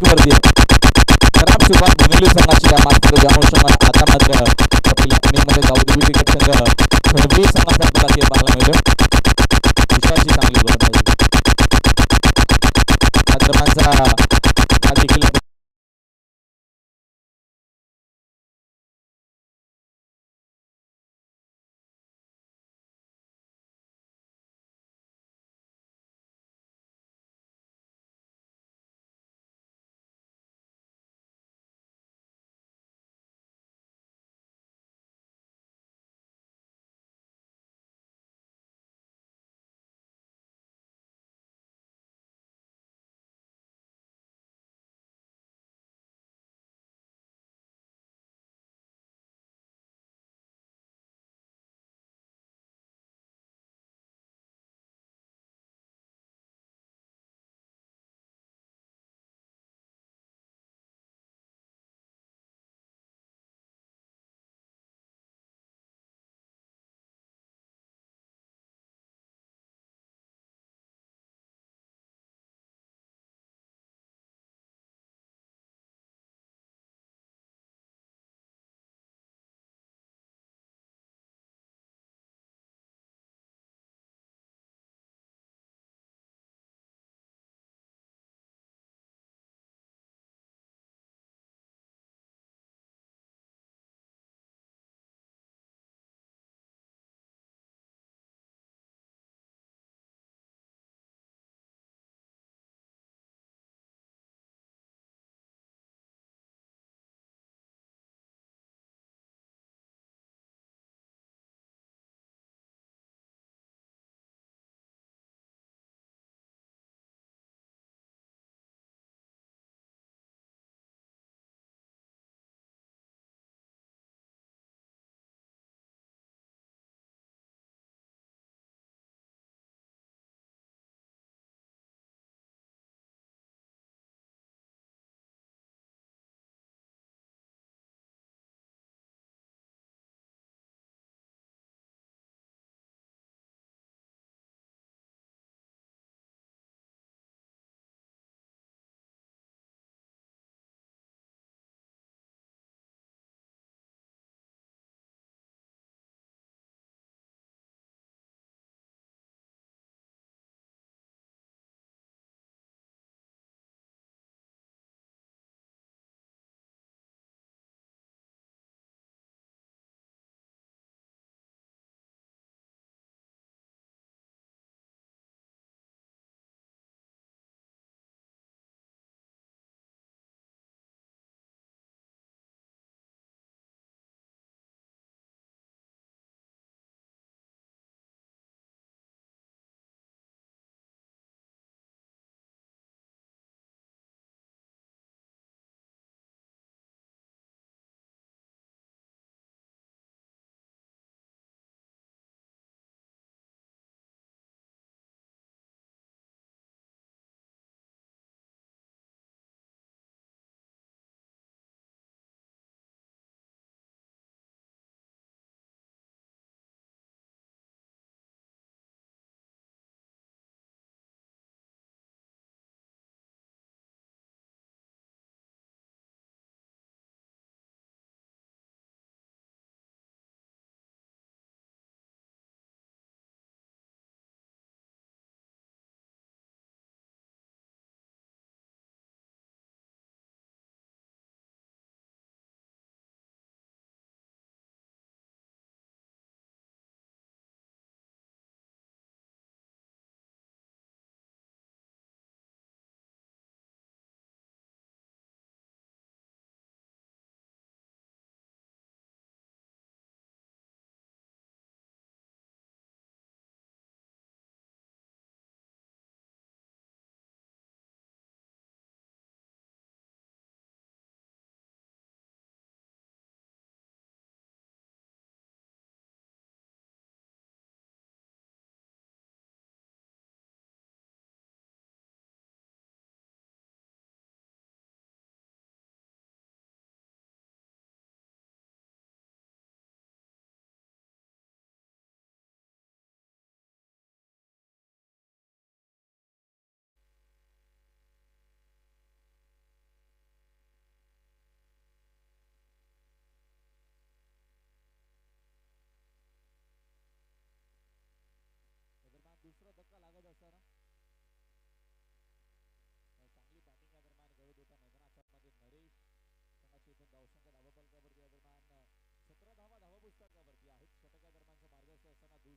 वरती आहे. खराब सुरुवात भुमिली संघाची या मात्र ग्रामोत्सवाला आता मात्र पहिल्या इनिंगमध्ये जाऊ क्रिकेट संघ खडबी संघाचा आपल्याला खेळ पाहायला मिळतो. विश्वासी चांगली गोलंदाजी मात्र देखील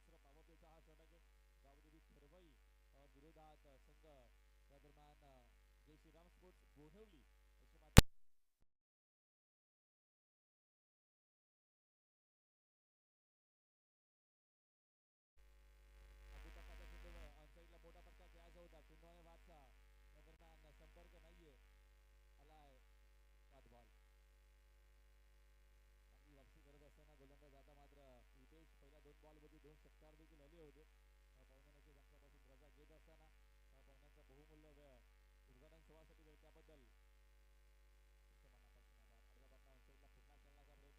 दुसरा पॉवर प्लेचा हा षटक आहे. धावदेवी खरवई विरोधात संघ त्या दरम्यान जय श्रीराम स्पोर्ट्स बोरिवली अशी मात्र ऑनसाईडला मोठा फटका घ्यायचा होता. टुंडवाने वाचा त्या दरम्यान संपर्क नाहीये. आलाय बाद बॉल. चांगली वापसी करत असताना गोलंदाज आता मात्र हितेश पहिल्या 2 बॉलमध्ये 2 षटकार देखील आले होते. पाहुणे नक्कीच आमच्यापासून रजा घेत असताना पाहुण्यांचा बहुमूल्य वेळ उद्घाटन सोहळ्यासाठी वेळ त्याबद्दल तुमच्या मनापासून आभार. अर्धा बातम्या ऑनसाईडला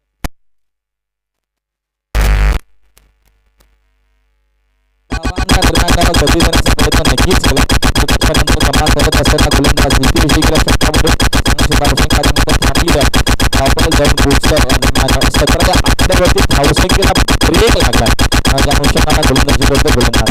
पुन्हा खेळण्याचा प्रयत्न दरम्यान गती देण्याचा प्रयत्न नक्कीच केला. त्याच्यानंतर कमाल करत असताना गोलंदाज नीतीविषयीच्या षटकामध्ये संघाची धावसंख्या आल्यानंतर थांबली धावपळ जाऊन पोहोचलं. दरम्यान 17च्या आकड्यावरती धावसंख्येला ब्रेक लागला. त्या अनुषंगाने गोलंदाजीबद्दल गोलंदाज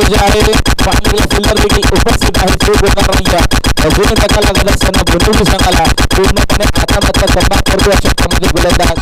जे आहे पाणी फिल्डर देखील उपस्थित आहे. तो गोलंदाज अजूनही धक्का लागत असताना बोरिवली संघाला पूर्णपणे आता मात्र कमबॅक करतो. या षटकामध्ये गोलंदाज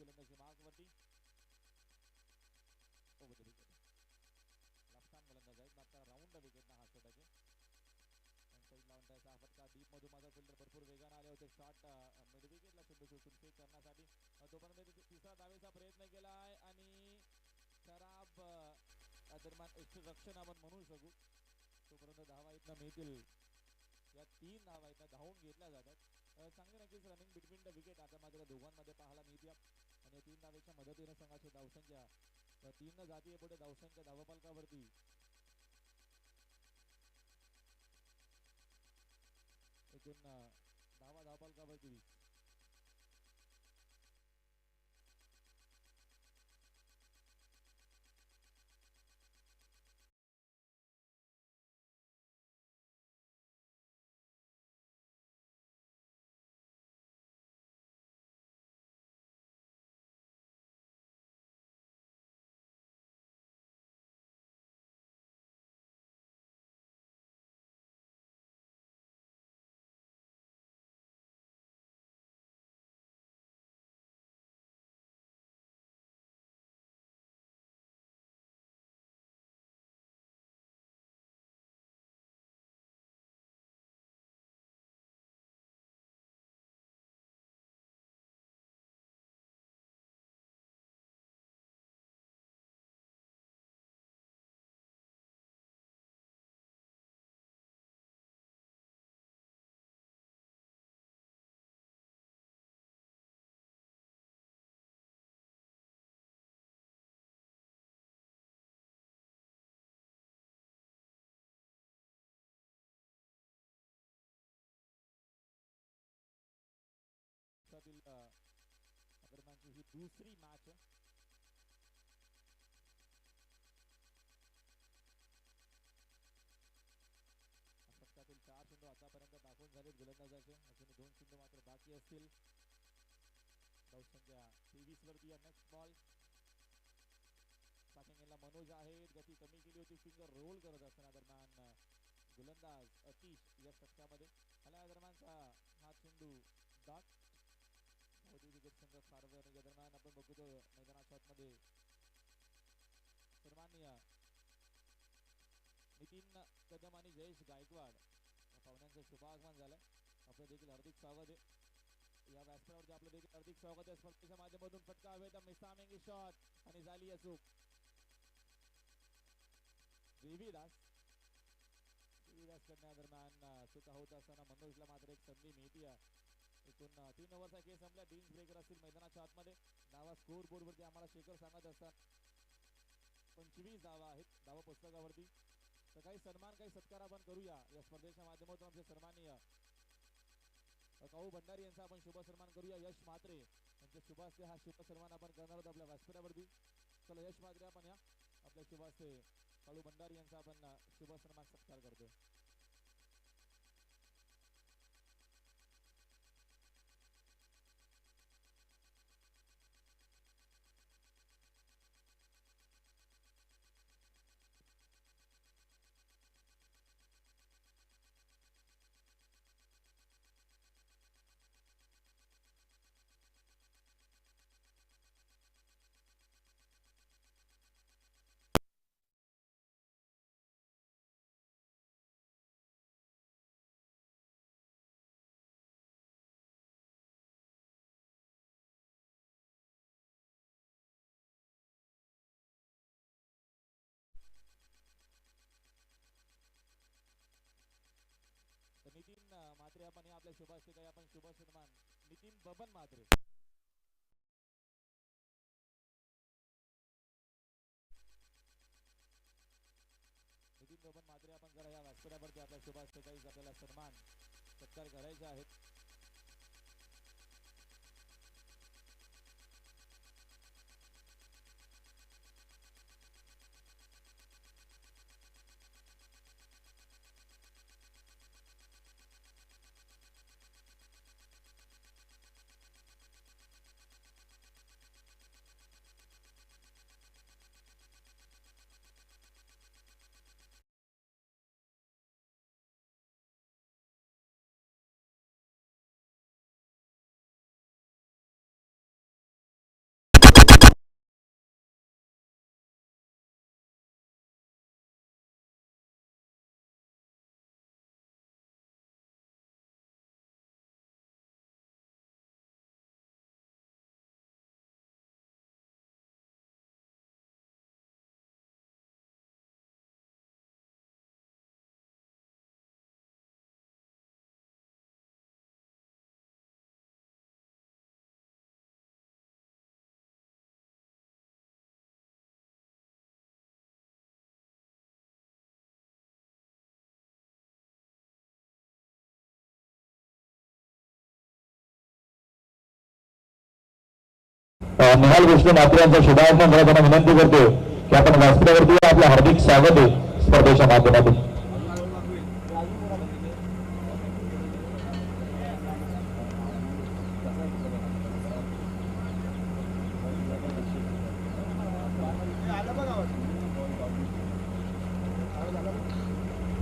गोलंदाजी मार्गवरती ओव्हर द विकेट. लफ्तान गोलंदाज आहेत मात्र राऊंड विकेटना हा षटक आहे. साईडला हा फटका डीप मधून माझा फिल्डर भरपूर वेगाने आले होते. शॉट मिड विकेटला चेंडू शोषून फेक करण्यासाठी तोपर्यंत तिसरा धावेचा प्रयत्न केला आहे आणि खराब दरम्यान रक्षण आपण म्हणू शकू. तोपर्यंत धावा इथनं मिळतील. या 3 धावा इथं धावून घेतल्या जातात. चांगली नक्कीच रनिंग बिटवीन द विकेट आता मात्र दोघांमध्ये पाहायला मिळते. आणि 3 धावेच्या मदतीने संघाची धावसंख्या 3 जातीय पुढे धावसंख्या धावफलकावरती एकूण धावफलकावरती देखील आदरमानची ही दुसरी मॅच आहे. षटकातील 4 चेंडू आतापर्यंत दाखवून झालेत गोलंदाजाचे. अजून 2 चेंडू मात्र बाकी असतील. धावसंख्या 23 वरती आहे. नेक्स्ट बॉल स्टार्टिंगला मनोज आहेत. गती कमी केली होती फिंगर रोल करत असताना दरम्यान गोलंदाज अतिश या षटकामध्ये आल्या दरम्यानचा हा चेंडू डॉट धावती विकेट संघ फारवर या दरम्यान आपण बघतो मैदानाच्या आतमध्ये सन्माननीय नितीन कदम आणि जयेश गायकवाड पाहुण्यांचं शुभागमन झालंय. आपलं देखील हार्दिक स्वागत आहे या व्यासपीठावरती. आपलं देखील हार्दिक स्वागत आहे. स्पर्धेच्या माध्यमातून फटका हवे तर मिसामिंग शॉट आणि झाली अचूक. देवीदास करण्यादरम्यान चुका होत असताना मनोजला मात्र एक संधी मिळते. एकूण 3 ओव्हरचा खेळ संपला. डिन्स ब्रेकर असतील मैदानाच्या आतमध्ये. धावा स्कोर बोर्ड वरती आम्हाला शेखर सांगत असतात 25 धावा आहेत धावा पुस्तकावरती. तर काही सन्मान काही सत्कार आपण करूया या स्पर्धेच्या माध्यमातून. आमचे सन्माननीय काऊ भंडारी यांचा आपण शुभ सन्मान करूया. यश म्हात्रे यांच्या शुभ हस्ते हा शुभ सन्मान आपण करणार आहोत आपल्या व्यासपीठावरती. चला यश म्हात्रे आपण या आपल्या शुभ हस्ते काळू भंडारी यांचा आपण शुभ सन्मान सत्कार करतो. नितीन म्हात्रे आपण या आपल्या शुभ हस्ते काही आपण शुभ सन्मान नितीन बबन म्हात्रे आपण जरा या व्यासपीठावरती आपल्या शुभ हस्ते काही आपल्याला सन्मान सत्कार करायचे आहेत. निहाल विष्णू म्हात्रे यांचा शुभागमन झाला. त्यांना विनंती करतो की आपण व्यासपीठावरती आपलं हार्दिक स्वागत आहे स्पर्धेच्या माध्यमातून.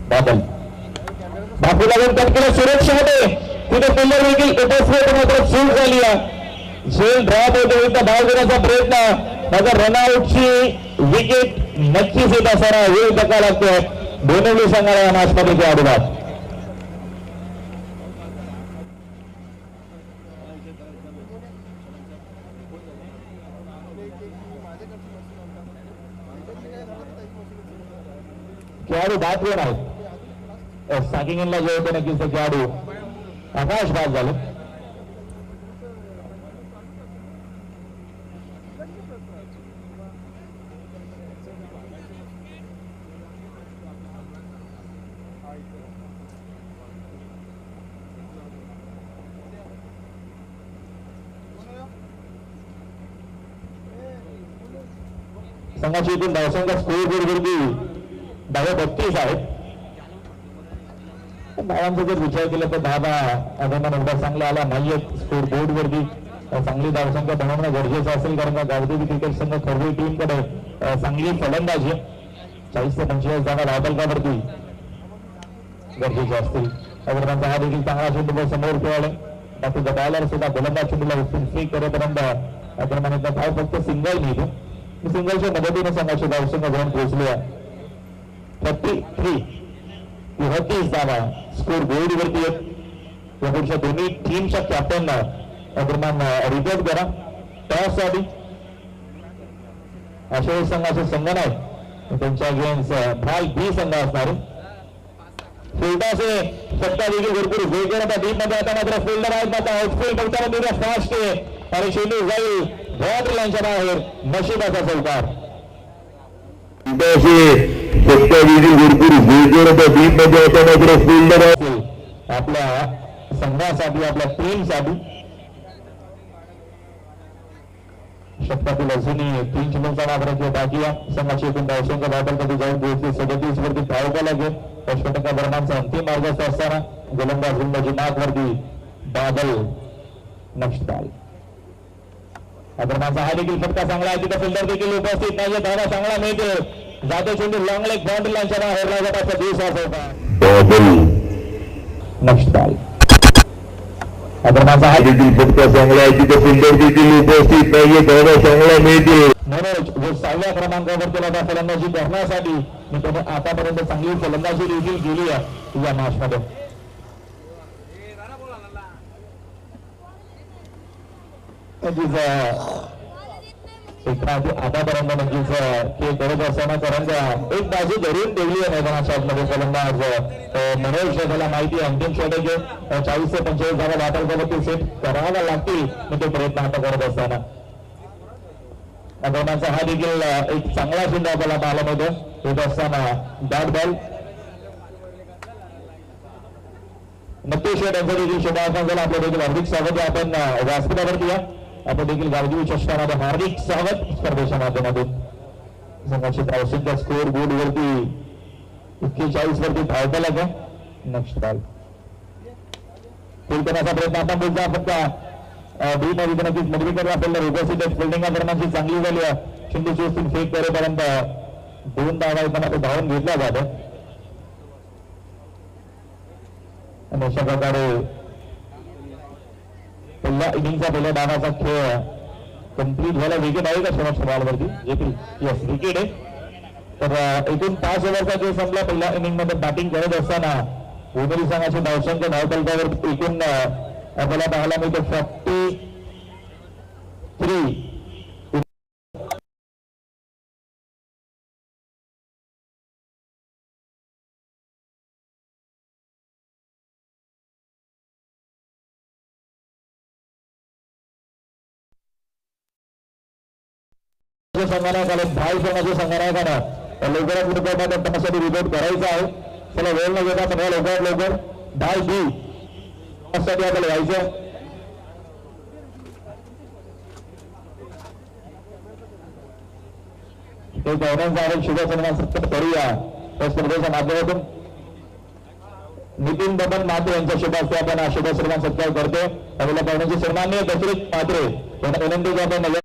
बादल बापू लागून कटकेला सुरक्षेमध्ये तिथे पिल्लर देखील उपस्थित मात्र चूक झाली आहे. झेल ड्रॉप होते धाव घेण्याचा प्रयत्न मात्र रनआउटची विकेट नक्कीच येत असताना वेळ धक्का लागतोय डोंबिवली संघाला या मॅचमध्ये खेळाडूबाद. खेळाडू बाद कोण आहेत स्टार्टिंगला जे होते नक्कीच ते खेळाडू आकाश बाद झाले. संघाची एकूण धावसंख्या स्कोर बोर्डवरती 32 आहेत. धावांचा जर विचार केला तर धावा आगमन एवढा चांगला आला नाहीये स्कोर बोर्डवरती. चांगली धावसंख्या बनवणं गरजेचं असेल कारण का गावदेवी क्रिकेट संघ खरवी टीमकडे चांगली फलंदाजी 40 ते 45 धावा धावफलकावरती गरजेचे असतील. अग्रमानचा हा देखील चांगला चेंडू समोर खेळाले. बाकीचा बॉलर सुद्धा गोलंदाज चेंडूला उचलून फेक करेपर्यंत अग्रमानाचा धाव फक्त सिंगल मिळतो. सिंगलच्या मदतीने संघाची धावसंख्या जाऊन पोहोचली आहे 33 धावा स्कोर बोर्डवरती आहेत. यापेक्षा दोन्ही टीमच्या कॅप्टनना अग्रमान रिपोर्ट करा. टॉस आधी अशा संघाचे संघ नाही त्यांच्या अगेन्स्ट भाल बी संघ असणार. फिल्डाचे सत्ता देखील भरपूर वेग करत डीप मध्ये आता मात्र फिल्डर आहेत. आता आउटफील्ड करताना फास्ट आहे आणि चेंडू जाईल बाउंड्री लाईनच्या बाहेर. नशिबाचा चौकार आपल्या संघासाठी आपल्या टीमसाठी शतकातील अजूनही 3 चेंडूंचा वापरायचे बाकी आहे. संघाची एकूण धावसंख्या धावफलकावरती जाऊन पोहोचली 37 वरती धावता लागेल. षटका दरम्यानचा अंतिम मार्गस्थ असताना गोलंदाज गुंडाजी नागवरती बादल नक्षताल. दरम्यानचा हा देखील फटका चांगला आहे. तिथं फिल्डर देखील उपस्थित नाहीये. धावा चांगला मिळते. जाते चेंडू लॉंग लेग बाउंड्री लाईनच्या बाहेर लागत दिवस नक्षताल. दरम्यानचा हा देखील फटका चांगला आहे. तिथं फिल्डर देखील उपस्थित नाहीये. धावा चांगला मिळते. मनोज जो 6व्या क्रमांकावर त्याला फलंदाजी करण्यासाठी मी त्याने आतापर्यंत चांगली फलंदाजी देखील केली आहे या मॅच मध्ये. आतापर्यंत नक्कीच खेळ करत असताना कारण एक बाजू धरून ठेवली आहे मैदानाच्या आतमध्ये फलंदाज मनोज. त्याला माहिती आहे अंतिम षटके 40 ते 45 धावा धावफलकावरती सेट करावा लागतील. तो प्रयत्न आता करत असताना मैदानाचा हा देखील एक चांगला चेंडू आपल्याला पाहायला मिळतो. येत असताना डॉट बॉल नक्कीच त्यांचं देखील शुभारंभ झाला. आपलं देखील हार्दिक स्वागत आहे. आपण व्यासपीठावरती या आपण देखील गावदेवी चषकामध्ये हार्दिक स्वागत. स्पर्धेच्या माध्यमातून संघाची धावसंख्या स्कोर बोर्डवरती 41 वरती धावता लागेल. नेक्स्ट बॉल करण्याचा प्रयत्न आपण बोलतो. फक्त बी मध्ये नक्कीच मधुरीकर आपल्याला उपस्थित फिल्डिंग दरम्यानची चांगली झाली आहे. चेंडू चोस्तीन फेक करेपर्यंत 2 धावा येताना तो धावून घेतला जातो. आणि अशा प्रकारे पहिल्या इनिंगचा पहिल्या डावाचा खेळ कंप्लीट झाला. विकेट आहे का शेवटच्या बॉलवरती? यस विकेट आहे. तर एकूण 5 ओव्हरचा खेळ संपला. पहिल्या इनिंग मध्ये बॅटिंग करत असताना उमेरी संघाची धावसंख्या धावफलकावर एकूण आपल्याला पाहायला मिळतो 43. संघाला भाई संघाच्या संघाला लवकरात लवकर त्यासाठी रिपोर्ट करायचा आहे. चला वेळ न घेता सगळ्या लवकरात लवकर भाई बी साठी आपल्याला व्हायचं. ते गव्हर्नन्स आहे शुभसन्मान सत्तर करूया त्या स्पर्धेच्या माध्यमातून. नितीन बबन मात्रे यांच्या शुभ हस्ते आपण शुभसन्मान सत्कार करतो. आपल्याला पाहुण्याचे सन्माननीय दशरथ मात्रे यांना विनंती की आपण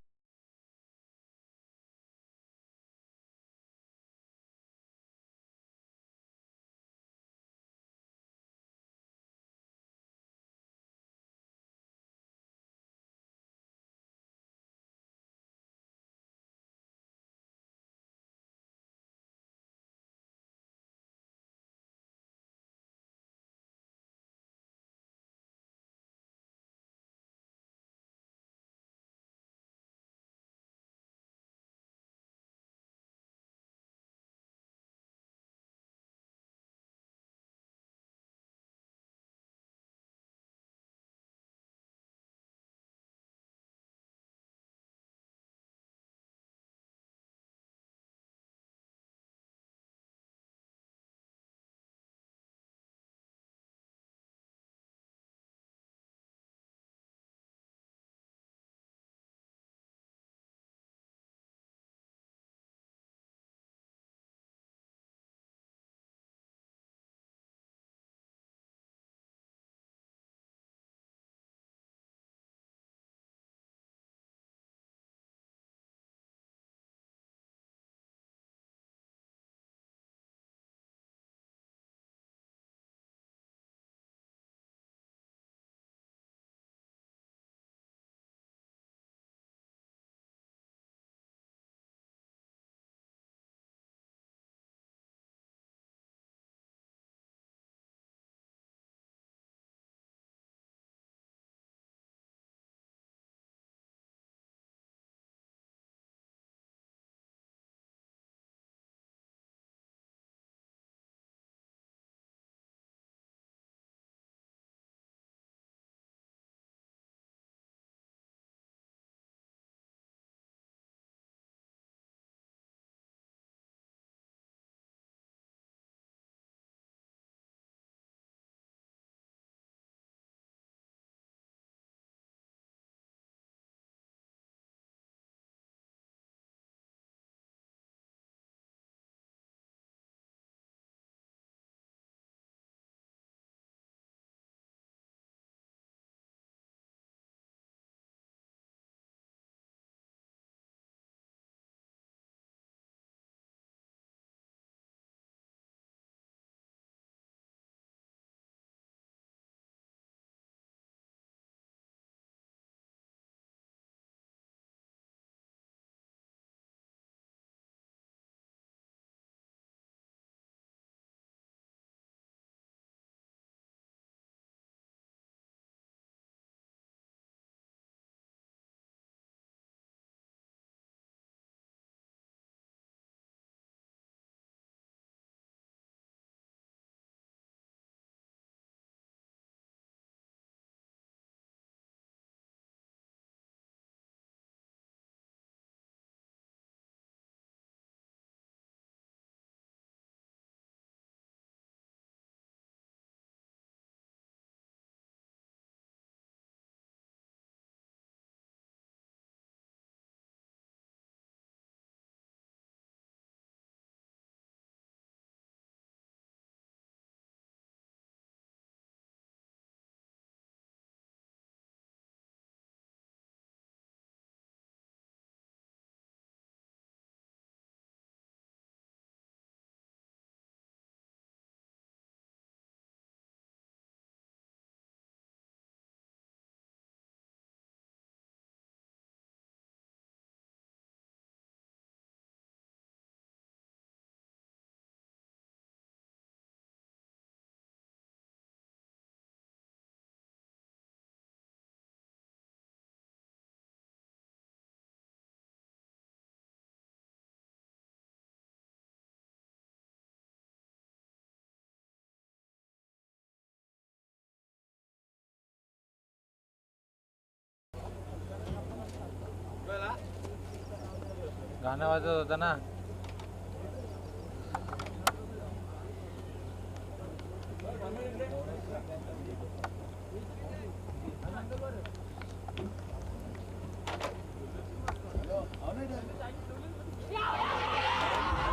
गाणं वाजत होतं ना.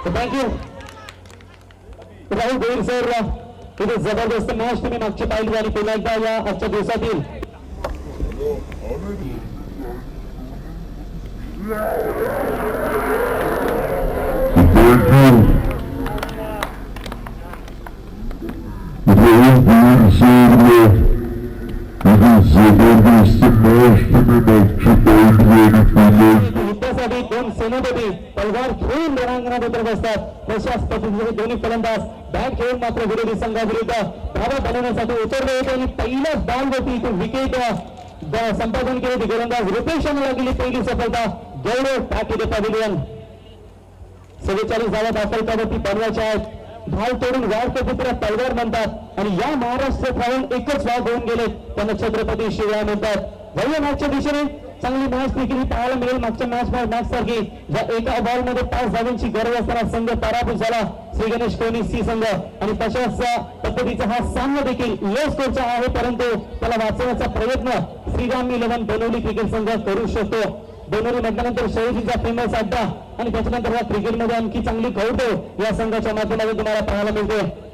Thank you Rahul Goyal sir. इथे जबरदस्त मॅच तुम्ही मागची पाहिली आणि पुन्हा एकदा या आजच्या दिवसातील युद्धासाठी दोन सेनापती तलवार खेळून रणांगणात उतरत असतात. तशाच पद्धतीने दोन्ही फलंदाज बॅट खेळून मात्र विरोधी संघाविरुद्ध धावा बनवण्यासाठी उतरले होते आणि पहिल्याच बॉलवरती इथून विकेट संपादन केले. गोलंदाज रुपेश यांना गेली पहिली सफलता. गौरव टाकी पॅव्हिलियन 47 धावा दाखल त्यावरती बनवायच्या आहेत. ढाल तोडून वाढतो पुत्र तलवार म्हणतात आणि या महाराष्ट्रात राहून एकच वाघ होऊन गेले त्यांना छत्रपती शिवराय म्हणतात. भव्य मॅचच्या दिशेने चांगली मॅच देखील पाहायला मिळेल. मागच्या मॅच सारखी ज्या एका बॉल मध्ये 5 धावांची गरज असताना संघ पराभूत झाला श्री गणेश कोहली सी संघ आणि तशाच पद्धतीचा हा सामना देखील लो स्कोरचा आहे परंतु त्याला वाचवण्याचा प्रयत्न श्रीराम 11 बनवली क्रिकेट संघ करू शकतो. दोनोरी म्हटल्यानंतर शर्यतीचा फेमस अड्डा आणि त्याच्यानंतर या क्रिकेटमध्ये आणखी चांगली कौतुक या संघाच्या माध्यमातून तुम्हाला पाहायला मिळते.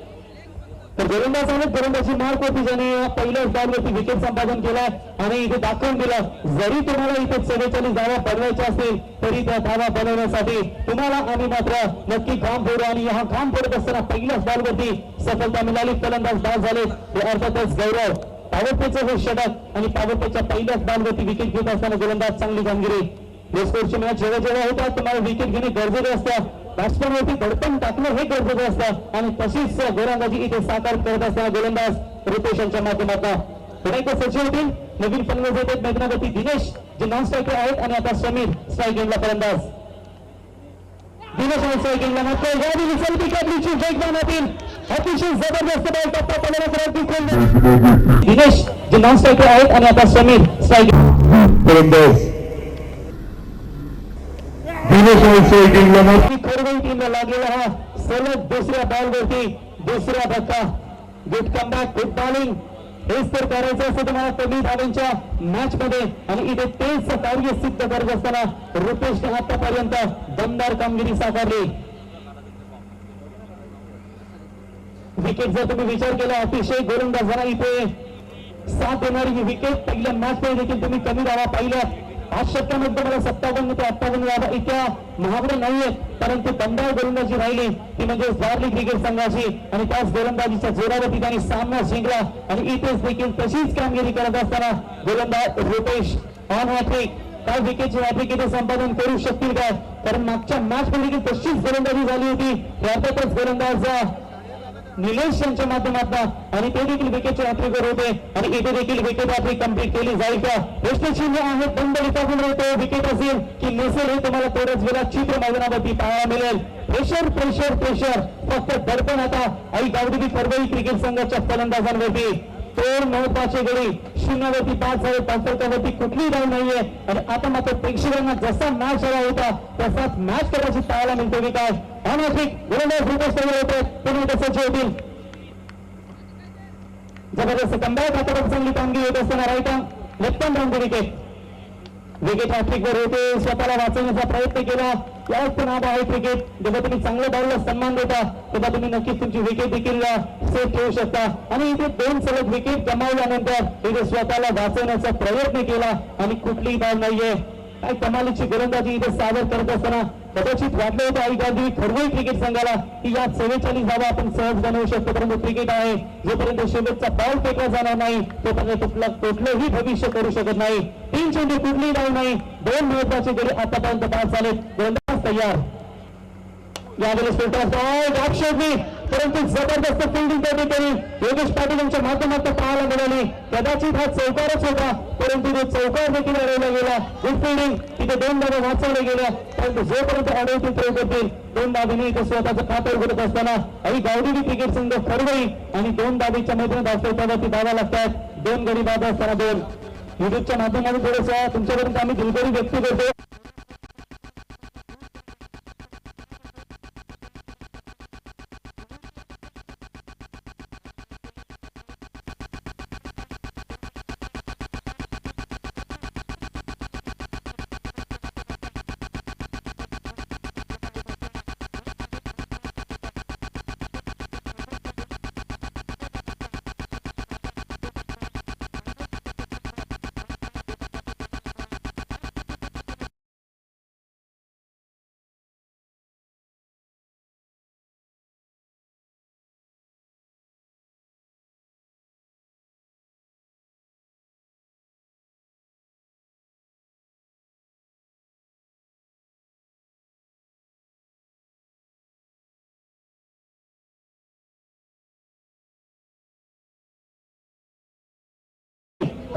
तर गोलंदाज आहेत गोलंदाजी मार्क होती ज्याने पहिल्याच बॉलवरती विकेट संपादन केलाय आणि इथे दाखवून दिलं जरी तुम्हाला इथे 44 धावा बनवायच्या असतील तरी त्या धावा बनवण्यासाठी तुम्हाला आम्ही मात्र नक्की काम फोडू आणि हा काम फोडत असताना पहिल्याच बॉलवरती सफलता मिळाली. फलंदाज बाद झाले ते अर्थातच गौरव. पॉवरप्लेचं हे षटक आणि पॉवरप्लेच्या पहिल्याच बॉलवरती विकेट घेत असताना गोलंदाज चांगली कामगिरी. स्कोरची मॅच जेव्हा होतात तुम्हाला विकेट घेणे गरजेचे असतं. बॅट्समॅनवरती धडपण टाकणं हे गरजेचं असतं आणि तशीच गोलंदाजी इथे साकार करत असताना गोलंदाज रुपेश यांच्या माध्यमातून पुन्हा एकदा सचिव होतील. नवीन फलंदाज येतात मैदानावरती दिनेश जे नॉन स्ट्रायकर आहेत आणि आता समीर स्ट्राईक एंडला फलंदाज. दिनेश आणि स्ट्राईक एंडला मात्र यावेळी विसरती कापलीची वेगवानातील अतिशय जबरदस्त बॉल टप्पा फलंदाज दिनेश जे नॉन स्ट्रायकर आहेत आणि आता समीर स्ट्राईक फलंदाज. खरवई टीमला लागलेला हा सलग दुसऱ्या बॉलवरती दुसरा धक्का. गुड कमबॅक गुड बॉलिंग हेच तर करायचं असतं तुम्हाला कमी धावांच्या मॅच मध्ये आणि इथे तेच कार्य सिद्ध करत असताना रुपेशने आतापर्यंत दमदार कामगिरी साकारली. विकेट जर तुम्ही विचार केला अतिशय गोलंदाजांना इथे साथ देणारी ही विकेट पहिल्या मॅच मध्ये देखील तुम्ही कमी धावा पाहिल्या. 5 षटकांमध्ये मला 57 ते 58 धावा इतक्या महागड्या नाहीये परंतु दमदार गोलंदाजी राहिली ती म्हणजे वारली क्रिकेट संघाची आणि त्याच गोलंदाजीच्या जोरावरती त्यांनी सामना जिंकला आणि इथेच देखील तशीच कामगिरी करत असताना गोलंदाज रुपेश ऑन हॅट्रिक. काय विकेटची हॅट्रिक इथे संपादन करू शकतील काय कारण मागच्या मॅच मध्ये देखील तशीच गोलंदाजी झाली होती. त्यातच गोलंदाज निलेश यांच्या माध्यमातून आणि ते देखील विकेटचे हॅट्रिकर होते आणि इथे देखील विकेट हॅट्रिक कंप्लीट केली जाईल का प्रश्नचिन्ह आहे. बंद विकासून राहतो विकेट असेल की नसेल हे तुम्हाला तेवढंच वेळा चित्र मैदानावरती पाहायला मिळेल. प्रेशर प्रेशर प्रेशर फक्त दडपण आता आई गावदेवी परभणी क्रिकेट संघाच्या फलंदाजांवरती. 2 महत्वाचे गडी 0वरती 5 झाले. त्यावरती कुठलीही धाव नाहीये आणि आता मात्र प्रेक्षकांना जसा मॅच हवा होता तसाच मॅच कदाचित पाहायला मिळतो की काय. अनाधिक गोलंदाज रुपेश तयार होते पुन्हा तसंच होतील. जबरदस्त कमबॅक आता चांगली कामगिरी होत असताना right arm left arm round wicket. Wicket hat trick वर होते स्वतःला वाचवण्याचा प्रयत्न केला. याच नाद आहे क्रिकेट. जेव्हा तुम्ही चांगल्या बॉलला सन्मान देता तेव्हा तुम्ही नक्कीच तुमची विकेट देखील सेफ ठेवू शकता आणि इथे 2 सलग विकेट गमावल्यानंतर इथे स्वतःला वाचवण्याचा प्रयत्न केला आणि कुठलीही धाव नाहीये. काय कमालीची गोलंदाजी इथे सादर करत असताना कदाचित वाटलं होतं आई गावदेवी खरवई क्रिकेट संघाला की या 44 धावा आपण सहज बनवू शकतो परंतु क्रिकेट आहे जोपर्यंत शेवटचा बॉल फेकला जाणार नाही तोपर्यंत कुठलंही भविष्य करू शकत नाही. 3 चेंडू कुठलीही धाव नाही. 2 महत्वाचे गडी आतापर्यंत बाद झाले. गोलंदाज तयार. यावेळेस शोधली परंतु जबरदस्त फिल्डिंग त्या ठिकाणी योगेश पाटील यांच्या माध्यमातून पाहायला मिळाली. कदाचित हा चौकारच होता परंतु तो चौकार देखील अडवला गेला. गुड फिल्डिंग तिथे 2 धावा वाचवल्या गेल्या परंतु जोपर्यंत अडवतील प्रयोग होतील 2 धावेने इथे स्वतःचं खातं उघडत असताना आई गावदेवी क्रिकेट संघ खरवई आणि 2 धावेच्या मैदानात असतो त्यावरती धावा लागतात. 2 गडी बाद असताना 2 युट्यूबच्या माध्यमातून थोडंसं तुमच्यापर्यंत आम्ही दिलगिरी व्यक्त करतो.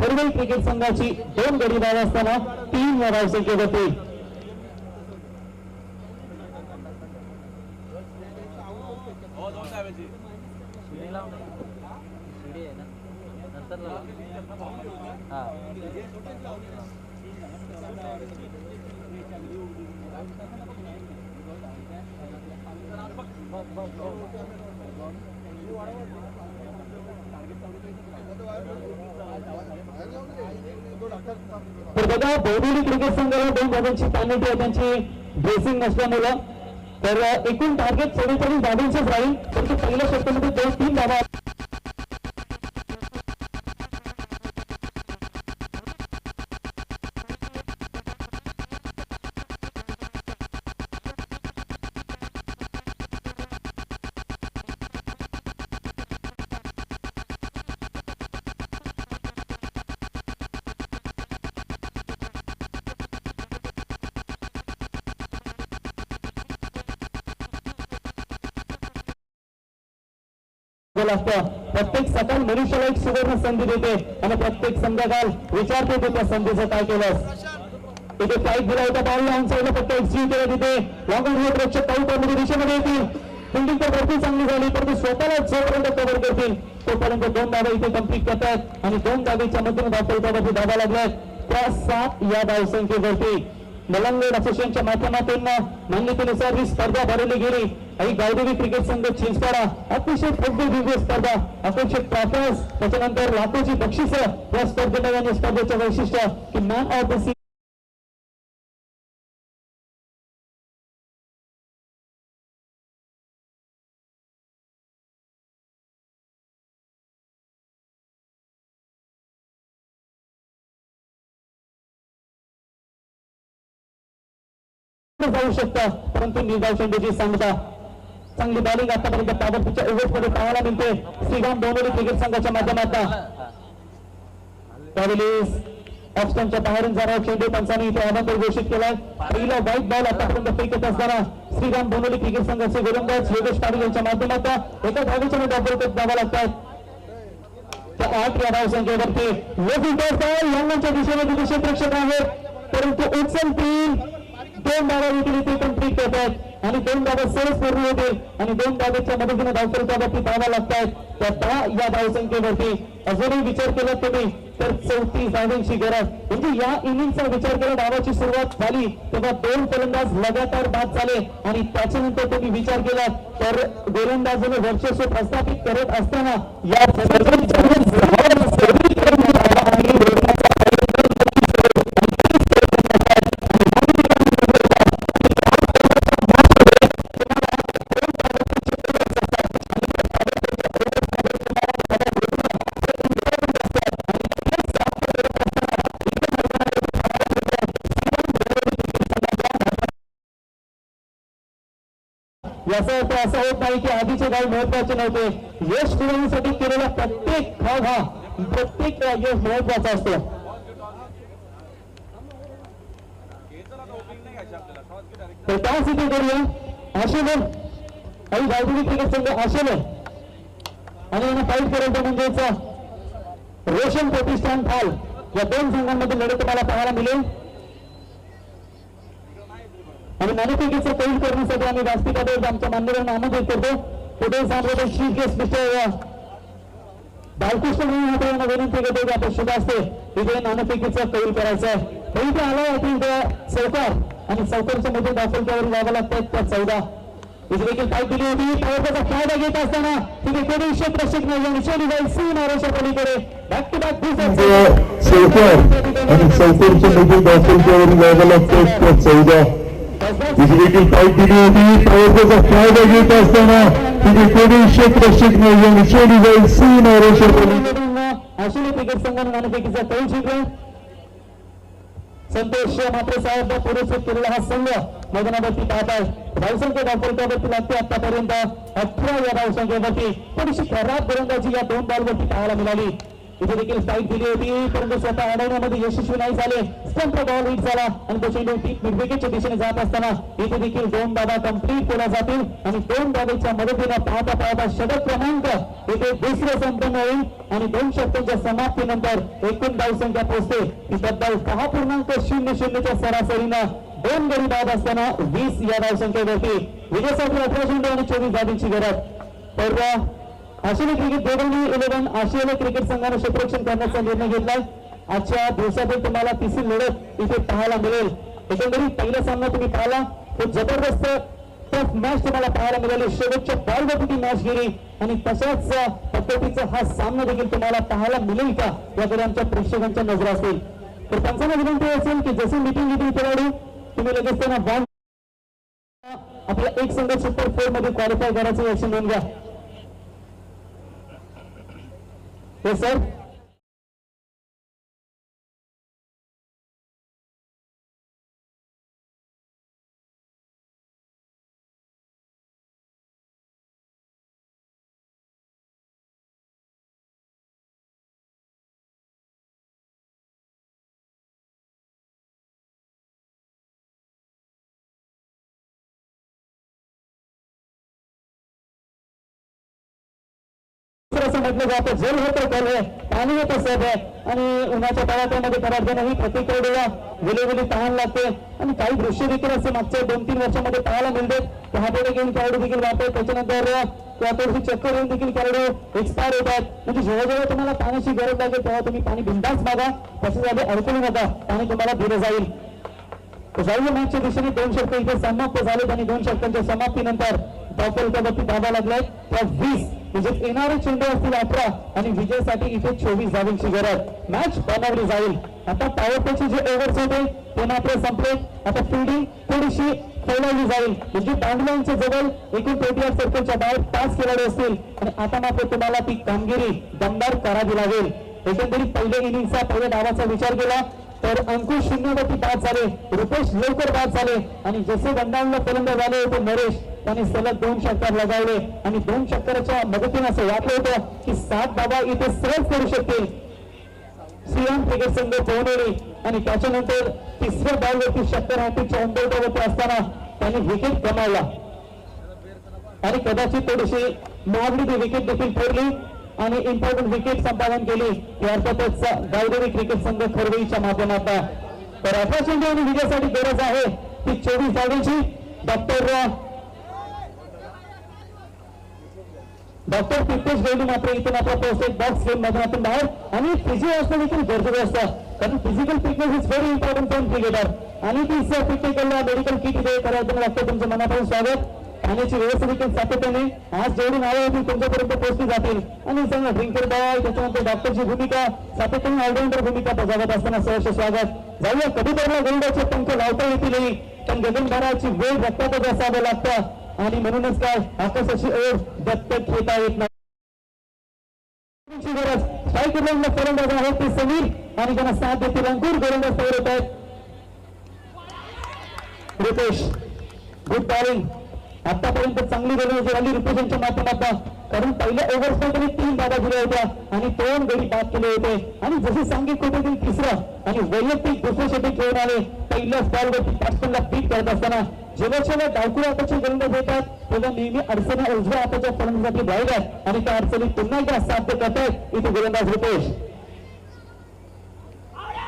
वरवई क्रिकेट संघाची 2 गडी बाद असताना 3 या धावसंख्येवरती. तर बघा बोरिवली क्रिकेट संघाला 2 धावांची पेनल्टी आहे त्यांची ड्रेसिंग नसल्यामुळे. तर एकूण टार्गेट 44 धावांचेच राहील, परंतु पहिल्या षटकामध्ये 2-3 धावा. प्रत्येक सकाळ मनुष्याला एक सुवर्ण संधी देते आणि प्रत्येक संध्याकाळ विचारते ते त्या संधीचं काय केलं. तिथे फाईट दिला होता, बॉल लॉंग साईडला फक्त एक्सक्यूट केला. तिथे लॉंग ऑन रोड प्रेक्षक काही करण्याच्या दिशेमध्ये येतील. फिल्डिंग तर भरपूर चांगली झाली, परंतु स्वतःला जोपर्यंत कव्हर करतील तोपर्यंत 2 धावा इथे कंप्लीट करतात आणि 2 धावेच्या मधून धावपळतावरती धावा लागल्यात त्या 7 या धावसंख्येवरती. मलंगड असोसिएशनच्या माध्यमातून मान्यतेनुसार ही स्पर्धा भरवली गेली आणि गावदेवी क्रिकेट संघ चिंचपाडा अतिशय भव्य दिव्य स्पर्धा, अपेक्षित ट्रॉफीज, त्याच्यानंतर लाखोची बक्षिसं या स्पर्धेला. आणि स्पर्धेचं वैशिष्ट्य की मॅन ऑफ द जाऊ शकता, परंतु निर्धाव चेंडूची सांगता चांगली बॉलिंग आतापर्यंत ताबडतोबच्या ओव्हर्समध्ये पाहायला मिळते श्रीराम बोनोली क्रिकेट संघाच्या माध्यमातून. त्यावेळेस ऑप्शनच्या बाहेरून जाणारा चेंडू पंचांनी इथे अनंतर घोषित केलाय. पहिला व्हाईट बॉल आतापर्यंत फेकत असताना श्रीराम बोनोली क्रिकेट संघाचे गोलंदाज योगेश पाटील यांच्या माध्यमातून एका धावेच्या मध्ये धावा लागतात त्या 8 या धावसंख्येवरती. यांच्या दिशेने विदेशी प्रेक्षक आहेत, परंतु उचल 2 धावा देखील इथे कंप्लीट करतात आणि 2 धावा सहज पूर्ण होतील आणि 2 धावेच्या मदतीने धावपळीवरती धावा लागतात त्या 10 या धावसंख्येवरती. अजूनही विचार केला तुम्ही तर 34 धावांची गरज. म्हणजे या इनिंगचा विचार केला, धावाची सुरुवात झाली तेव्हा 2 फलंदाज लगातार बाद झाले आणि त्याच्यानंतर तुम्ही विचार केला तर गोलंदाजाने वर्चस्व प्रस्थापित करत असताना या याचा अर्थ असा होत नाही की आधीचे गाव महत्वाचे नव्हते. यश मिळवण्यासाठी केलेला प्रत्येक धाव हा प्रत्येक यश महत्वाचा असतो. तर त्यासाठी करूया आशेवर काही गावदेवी क्रिकेट संघ आशेवर आणि यांना फाईट करायचं म्हणजेच रोशन प्रतिष्ठान फाल या 2 संघांमध्ये लढत तुम्हाला पाहायला मिळेल. आणि मॅनिफिकेशन कौल करण्यासाठी आम्ही व्यासपीठावर आमच्या मान्यवरांना आमंत्रित करतो. पुढे सांगतो चीफ गेस्ट मिस्टर बालकृष्ण म्हणून यांना विनंती करतो की आपण शुभ असते तिथे नाणेफेकीचा कौल करायचा आहे. इथे आला होती चौकार आणि चौकारच्या मध्ये दाखलच्यावर जावं लागतात त्या 14 इथे देखील फाईट दिली होती. प्रयत्नाचा फायदा घेत असताना तिथे कोणी क्षेत्रशिक नाही जाईल महाराष्ट्र पलीकडे बॅक टू बॅक चौकार आणि चौकारच्या मध्ये दाखलच्यावर जावं लागतात त्या 14 इथे देखील फाईट दिली होती. प्रयत्नाचा फायदा घेत असताना तिथे कोणी क्षेत्रशिक नाही जाईल महाराष्ट्र आशिले क्रिकेट संघाने नाणेफेकीचा कौल जिंकला. संतोष मात्रे साहेब पुरस्कृत केलेला हा संघ मैदानावरती पाहत आहे. धावसंख्या धावपळीवरती लागते आतापर्यंत 18 या धावसंख्येवरती थोडीशी खराब गोलंदाजी या 2 बॉलवरती पाहायला मिळाली. इथे देखील फाईट दिली होती, परंतु स्वतः अडवण्यामध्ये यशस्वी नाही झाले. स्टंपचा बॉल हिट झाला आणि तो चेंडू मिड विकेटच्या दिशेने जात असताना इथे देखील 2 धावा कंप्लीट केल्या जातील आणि 2 धावेच्या मदतीने पाहता पाहता षटक क्रमांक इथे दुसरं संपन्न होईल आणि 2 षटकांच्या समाप्तीनंतर एकूण धावसंख्या पोहोचते ती तब्बल 6.00च्या सरासरीनं 2 गडी बाद असताना 20 या धावसंख्येवरती विजयासाठी 18 चेंडू आणि 24 धावांची गरज. तर आशिया क्रिकेट देवणी 11 आशिया क्रिकेट संघाने क्षेत्ररक्षण करण्याचा निर्णय घेतलाय. आजच्या दिवसातील तुम्हाला तिसरी लढत इथे पाहायला मिळेल. एकंदरीत पहिला सामना तुम्ही पाहिला तो जबरदस्त टफ मॅच तुम्हाला पाहायला मिळाली. शेवटच्या बॉलवरती ती मॅच गेली आणि तशाच पद्धतीचा हा सामना देखील तुम्हाला पाहायला मिळेल का याकडे आमच्या प्रेक्षकांच्या नजर असतील. तर त्यांना विनंती असेल की जशी मीटिंग घेतली खेळाडू तुम्ही लगेच त्यांना आपला एक संघ सुपर 4 मध्ये क्वालिफाय करायचं यश नोंद घ्या. हो सर. असं म्हटलं जातं जल होतं कल आहे, पाणी होतं सब आहे आणि उन्हाच्या तडाख्यामध्ये कराडतानाही प्रत्येक खेळाडूला वेळोवेळी तहान लागते आणि काही दृश्य देखील असे मागच्या 2-3 वर्षामध्ये पाहायला मिळते. हाताने घेऊन खेळाडू देखील वाहतात, त्याच्यानंतर थोडीशी चक्कर येऊन देखील खेळाडू एक्सपायर होतात. म्हणजे जेव्हा जेव्हा तुम्हाला पाण्याची गरज लागेल तेव्हा तुम्ही पाणी बिंदास मागा, तसे झाले अडकून नका, पाणी तुम्हाला दिलं जाईल. जाऊया मॅचच्या दिशेने 2 षटक इथे समाप्त झालेत आणि 2 षटकांच्या समाप्तीनंतर धावफलकावरती धावा लागलाय त्या 20 म्हणजे येणारे चेंडू असतील 18 आणि विजयासाठी इथे 24 धावांची गरज. मॅच बनवली जाईल. आता पॉवर प्लेचे जे ओव्हर्स होते ते मात्र संपले. आता फिल्डिंग थोडीशी फैलावली जाईल म्हणजे बाउंड्रीच्या जवळ एकूण 28 सर्कलच्या बाहेर 5 खेळाडू असतील आणि आता मात्र तुम्हाला ती कामगिरी दमदार करावी लागेल. एकंदरीत पहिल्या इनिंगचा पहिल्या डावाचा विचार केला तर अंकुश 0वरती बाद झाले, रुपेश लवकर बाद झाले आणि जसे गंडावला फलंदाज झाले होते नरेश त्यांनी सलग 2 षटकार लगावले आणि 2 षटकाराच्या मदतीने असं वाटलं होतं की 7 धावा इथे सहज करू शकतील सीएम क्रिकेट संघ पोहणेरी आणि त्याच्यानंतर तिसऱ्या बॉलवरती षटकार हॅट्रिकच्या उंबरठ्यावरती असताना त्यांनी विकेट गमावला आणि कदाचित थोडीशी महागडी विकेट देखील ठरली आणि इम्पॉर्टंट विकेट संपादन केली अर्थातच गावदेवी क्रिकेट संघ खरवईच्या माध्यमातून. तर 18 चेंडू आणि विजयासाठी गरज आहे ती 24 धावांची. डॉक्टर पितेश गैली मात्र इथून आपला पोहोचते बॉक्स गेम मैदानातून बाहेर आणि फिजिओ असणं देखील गरजेचं असतं कारण physical fitness is very important for cricketer आणि ती फिटनेसला मेडिकल किट इथे करायचं लागतं. तुमचं मनापासून स्वागत. पाण्याची व्यवस्था देखील सातत्याने आज जेवढी नावे होतील तुमच्यापर्यंत पोहोचली जातील आणि सांगा ड्रिंकर बॉय त्याच्यानंतर डॉक्टरची भूमिका सातत्याने ऑलराऊंडर भूमिका बजावत असताना सहर्ष स्वागत. जाऊया कधी तरला गोलंदाजचे पंख लावता येतील पण गगनभराची वेळ रक्तातच असावं लागतं आणि म्हणूनच काय आकाशाची ओढ दत्तक घेता येत नाही. स्ट्राईक फलंदाज आहेत ते समीर आणि त्यांना साथ देतील अंकुर. गोलंदाज तयार होत आहेत रुपेश. Good bowling. आतापर्यंत चांगली गोलंदाजी झाली रुपेशांच्या माध्यमातून कारण पहिल्या ओव्हर्सला त्यांनी 3 धावा दिल्या होत्या आणि 2 गडी बाद केले होते आणि जसे सांगितले होते की तिसरं आणि वैयक्तिक दुसरे षटक खेळून आले. पहिल्याच बॉलवरती बॅट्समनला बीट करत असताना जेव्हा डावकुळ्या हाताचे गोलंदाज येतात तेव्हा नेहमी अडचणी उजव्या हाताच्या फलंदाजासाठी राहिल्यात आणि त्या अडचणी पुन्हा एकदा साध्य करतायत इथे गोलंदाज रुपेश.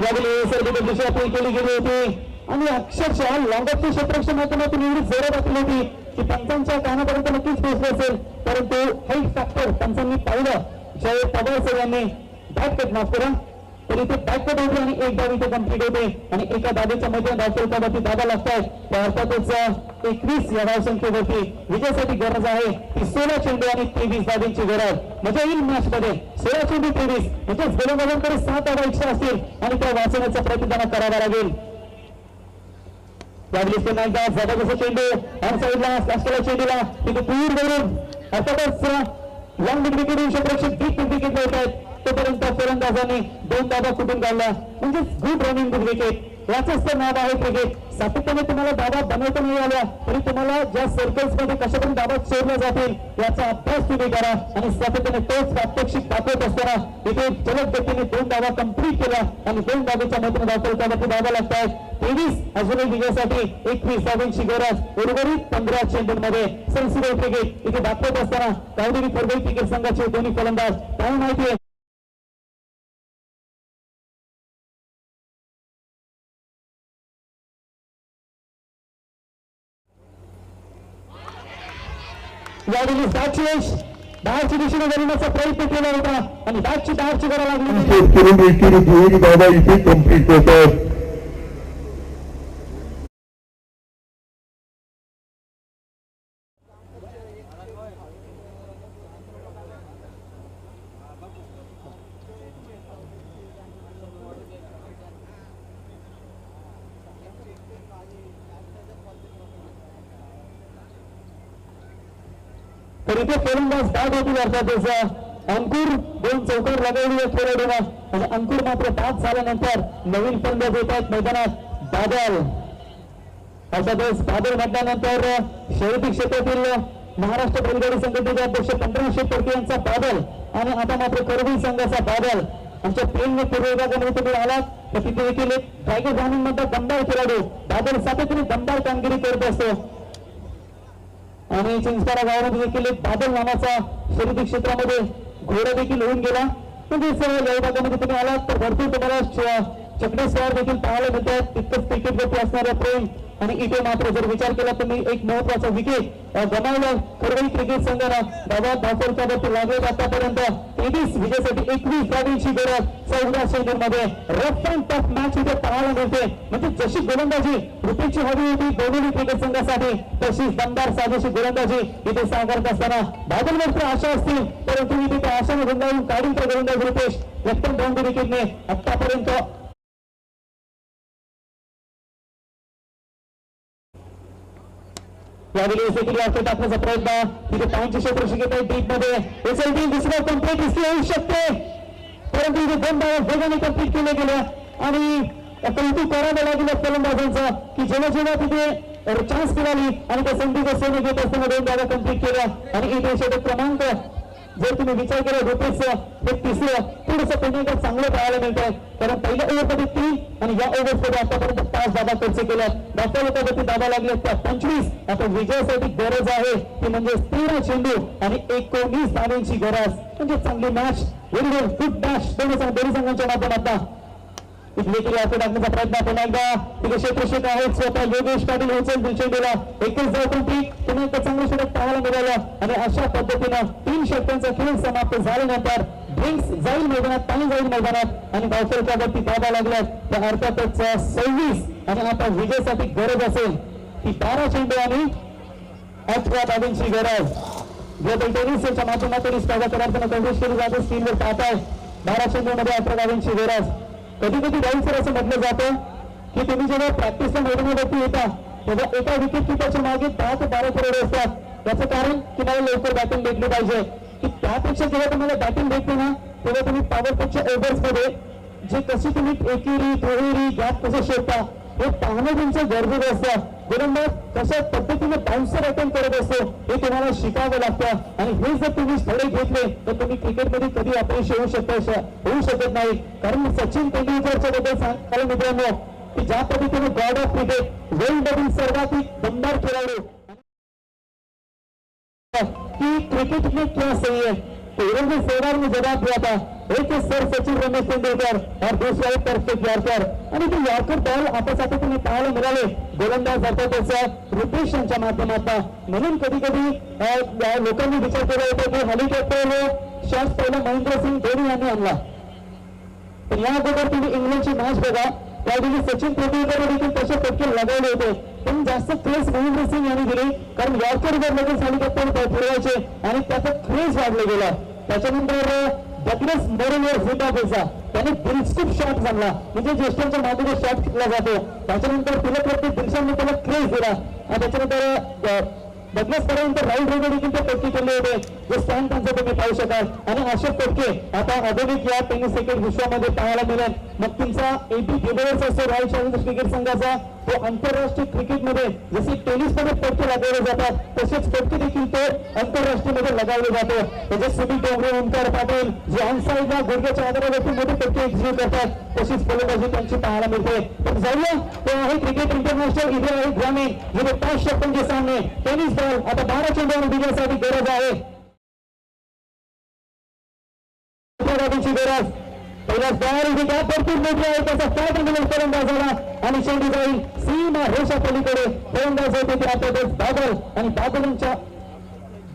यावेळी दिशा अपील केली गेली होती आणि अक्षरशः लॉंगॉफची क्षेत्ररक्षण माध्यमातून एवढी जोरात अपील होती की पंचांच्या कानापर्यंत नक्कीच पोहोचले असेल परंतु हाईट फॅक्टर पंचांनी पाहिलं ज्यावेळी पवार सर यांनी बॅककट माफ करा तर इथे बॅककट होते आणि 1 धाव इथे कंप्लीट होते आणि एका धावेच्या मध्ये धावफलकावरती धावा लागतात. त्या अर्थातच 21 या धावसंख्येवरती विजयासाठी गरज आहे ती 16 चेंडू आणि 23 धावांची गरज. मजा येईल मॅच मध्ये 16 चेंडू 23 म्हणजेच गोलंदाजांकडे 7 धावा इच्छा असतील आणि त्या वाचवण्याचा प्रयत्न त्यांना करावा लागेल. जबरदस्त चेंडू ऑन साईडला असलेल्या चेंडूला तिथे दूर वरून अर्थातच लॉंग मिड विकेट क्षेत्ररक्षक डीप मिड विकेट होत आहेत तोपर्यंत फलंदाजांनी 2 धावा कुठून काढल्या म्हणजे गुड रनिंग गुड विकेट. याचंच तर नाव आहे क्रिकेट. सातत्याने तुम्हाला धावा बनवता नाही आल्या तरी तुम्हाला ज्या सर्कल्स मध्ये कशातून धावा सोडल्या जातील याचा अभ्यास तुम्ही करा आणि सातत्याने तोच प्रात्यक्षिक दाखवत असताना इथे जलद गतीने 2 धावा कंप्लीट केल्या आणि 2 धावेच्या मधून धावता धावा लागतात. 23 अजूनही विजयासाठी 21 धावांची गरज उर्वरित 15 चेंडूंमध्ये सेन्सिबल क्रिकेट इथे दाखवत असताना कावडेरी फरगोई क्रिकेट संघाचे दोन्ही फलंदाज काय माहिती आहे यावेळी बाहेरच्या दिशेने बनवण्याचा प्रयत्न केला होता आणि बॅटची बाहेरची गडा लागली. दोन धावा इथे कंप्लीट होतात. तर इथे फलंदाज बाद होतील अर्थातच अंकुर 2 चौकार लगावली खेळाडूला आणि अंकुर मात्र बाद झाल्यानंतर नवीन फलंदाज येत आहेत मैदानात. बादल अर्थातच बादल म्हटल्यानंतर शर्यती क्षेत्रातील महाराष्ट्र बैलगाडी संघटनेचे अध्यक्ष 1500 टक्के यांचा बादल आणि आता मात्र करवी संघाचा बादल. आमच्या प्लेन पूर्व विभागामध्ये तुम्ही आलात तर तिथे देखील एक टायगर ग्रामीण मधला दमदार खेळाडू बादल सातत्याने दमदार कामगिरी करत असतो आणि चिंचपाडा गावामध्ये देखील एक बादल नावाचा शर्यती क्षेत्रामध्ये घोडा देखील होऊन गेला. म्हणजे या विभागामध्ये तुम्ही आलात तर भरपूर तुम्हाला चक्रेश्वर देखील पाहायला मिळतात. तितकंच क्रिकेटवरती असणारं प्रेम आणि इथे मात्र जर विचार केला तुम्ही एक महत्वाचा विकेट गमावलं करवी क्रिकेट संघानं धावफलकावरती लागले. आतापर्यंत 23 विजयासाठी 21 धावांची गरज 14 चेंडूंमध्ये रफ अँड टफ मॅच इथे पाहायला मिळते. म्हणजे जशी गोलंदाजी रुपीची हवी होती दोन्ही क्रिकेट संघासाठी तशीच दमदार साजेशी गोलंदाजी इथे साकारत असताना बादल मात्र आशा असतील परंतु इथे त्या आशाने गोंधळून काढून तर गोलंदाज रुपेश लेफ्ट बाउंड्री विकेटने आतापर्यंत यावेळी देखील वाटत टाकण्याचा प्रयत्न तिथे पॉईंटचे क्षेत्र शिकत आहे डीप मध्ये एसएलटी दुसरा कंप्लीट दिसली होऊ शकते परंतु इथे 2 धावा वेगाने कंप्लीट केल्या गेल्या आणि कौतुक करायला लागलं फलंदाजांचा की जेव्हा जेव्हा तिथे चान्स मिळाली आणि त्या संधीचा सोने घेत असताना 2 धावा कंप्लीट केल्या आणि इथे षटक क्रमांक जर तुम्ही विचार केला रुपेशचं हे तिसरं थोडंसं पुन्हा चांगलं पाहायला मिळतंय कारण पहिल्या ओव्हरमध्ये 3 आणि या ओव्हरमध्ये आतापर्यंत 5 धावा खर्च केल्या. धावफलकावरती धावा लागल्या त्या 25. आता विजयासाठी गरज आहे ती म्हणजे 13 चेंडू आणि 19 धावांची गरज. म्हणजे चांगली मॅच व्हेरी वेल गुड मॅच दोन्ही संघांच्या माध्यमातून देखील अर्थ टाकण्याचा प्रयत्न पुन्हा एकदा तिथे क्षेत्रक्षक आहेत स्वतः योगेश पाटील उचल चेंडूला 21 धाव कंप्लीट पुन्हा एकदा चांगलं षटक पाहायला मिळालं आणि अशा पद्धतीनं 3 षटकांचा खेळ समाप्त झाल्यानंतर ड्रिंक्स जाईल मैदानात पाणी जाईल मैदानात आणि धावफलकावरती धावा लागल्यात त्या अर्थातच 26 आणि आता विजयासाठी गरज असेल ती 12 चेंडू आणि 18 धावांची गरज. ग्लोबल टेनिसच्या माध्यमातून स्पर्धा करार्थाने प्रवेश केली जाते. स्क्रीनवर पाहताय 12 चेंडूमध्ये 18 धावांची गरज. कधी कधी राहुल सर असं म्हटलं जातं की तुम्ही जेव्हा प्रॅक्टिसच्या मैदानावरती येता तेव्हा एका विकेट किपरच्या मागे 10 ते 12 करोड असतात. याचं कारण की मला लवकर बॅटिंग भेटली पाहिजे की त्यापेक्षा जेव्हा तुम्हाला बॅटिंग भेटते ना तेव्हा तुम्ही पॉवरपेक्षा ओव्हर्स मध्ये जे कशी तुम्ही एकेरी दुहेरी गॅप कसं शोधता हे पाहणं तुमचं गरजेचं असतं. गोलंदाज कशा पद्धतीने बाउन्सर अटेम्प्ट करत असतो हे तुम्हाला शिकावं लागतं आणि हे जर तुम्ही धडे घेतले तर तुम्ही क्रिकेटमध्ये कधी अपयश होऊ शकत नाही. कारण सचिन तेंडुलकरच्या बद्दल सांगायला मित्रांनो की ज्या पद्धतीने गॉड ऑफ क्रिकेट वर्ल्डमधील सर्वाधिक दमदार खेळाडू की क्रिकेट में क्या सही है तो इन्होंने सेवार में जवाब दिया था एक सर सचिन रमेश तेंदुलकर और दूसरा एक परफेक्ट यॉर्कर आणि ते यॉर्कर बॉल आपसात तुम्ही पाहायला मिळाले गोलंदाज अर्थातच रुपेश यांच्या माध्यमातून. म्हणून कधी कधी लोकांनी विचार केला होता की हेलिकॉप्टर शॉट पहिला महेंद्रसिंग धोनी यांनी आणला. पण या अगोदर तुम्ही इंग्लंडची मॅच बघा त्यावेळी सचिन तेंडुलकर देखील तसे फटके लगावले होते पण जास्त क्रेज महेंद्रसिंग यांनी दिली कारण यॉर्करवर लगेच हेलिकॉप्टर फिरवायचे आणि त्याचा क्रेज वाढला गेला. त्याच्यानंतर डगलस मोरेनवर झिम्बाब्वेचा त्याने दिलस्कूप शॉट झाला म्हणजे ज्येष्ठांच्या मागे शॉट खेळला जातो. त्याच्यानंतर तिलकवर्ती दिलशानने त्याला क्रेज दिला आणि त्याच्यानंतर बदलच पर्यंत राहुल रेड्डी देखील ते पटकी केले होते जे स्टँड त्यांचं तुम्ही पाहू शकाल आणि असे पटके आता आधुनिक या टेनिस क्रिकेट विश्वामध्ये पाहायला मिळेल मग तुमचा एबी डिव्हिलियर्स असो रॉयल चॅलेंजर्स क्रिकेट संघाचा तो आंतरराष्ट्रीय क्रिकेटमध्ये जसे टेनिसमध्ये पटके लगावले जातात तसेच पटके देखील तो आंतरराष्ट्रीय मध्ये लगावले जातो त्याचे सुनील डोंगरे ओंकार पाटील जे ऑनसाईडला गुडघ्याच्या आधारावरती मोठे पटके एक्झिक्यूट करतात तशीच फलंदाजी त्यांची पाहायला मिळते पण जाऊया ते आहे क्रिकेट इंटरनॅशनल इथे आहे ग्रामीण जिथे 5 षटकांचे सामने टेनिस बॉल आता 12 चेंडूवर विजयासाठी गरज आहे गरज पहिल्याच तयारी काय भरपूर मोठी आहे त्याचा काय चांगला फलंदाज झाला आणि चेंडू जाईल सीमा रेषा पलीकडे फलंदाज होते ते आता बादल आणि बादलांच्या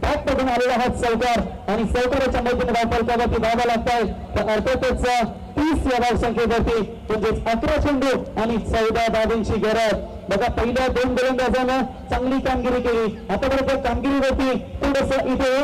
बॅट पडून आलेला हा चौकार आणि चौकाराच्या मैदान फलकावरती धावा लागतायत तर अर्थातच 30 या धावसंख्येवरती म्हणजेच 11 चेंडू आणि 14 धावांची गरज बघा पहिल्या 2 गोलंदाजांना चांगली कामगिरी केली आता बरोबर कामगिरीवरती थोडंसं इथे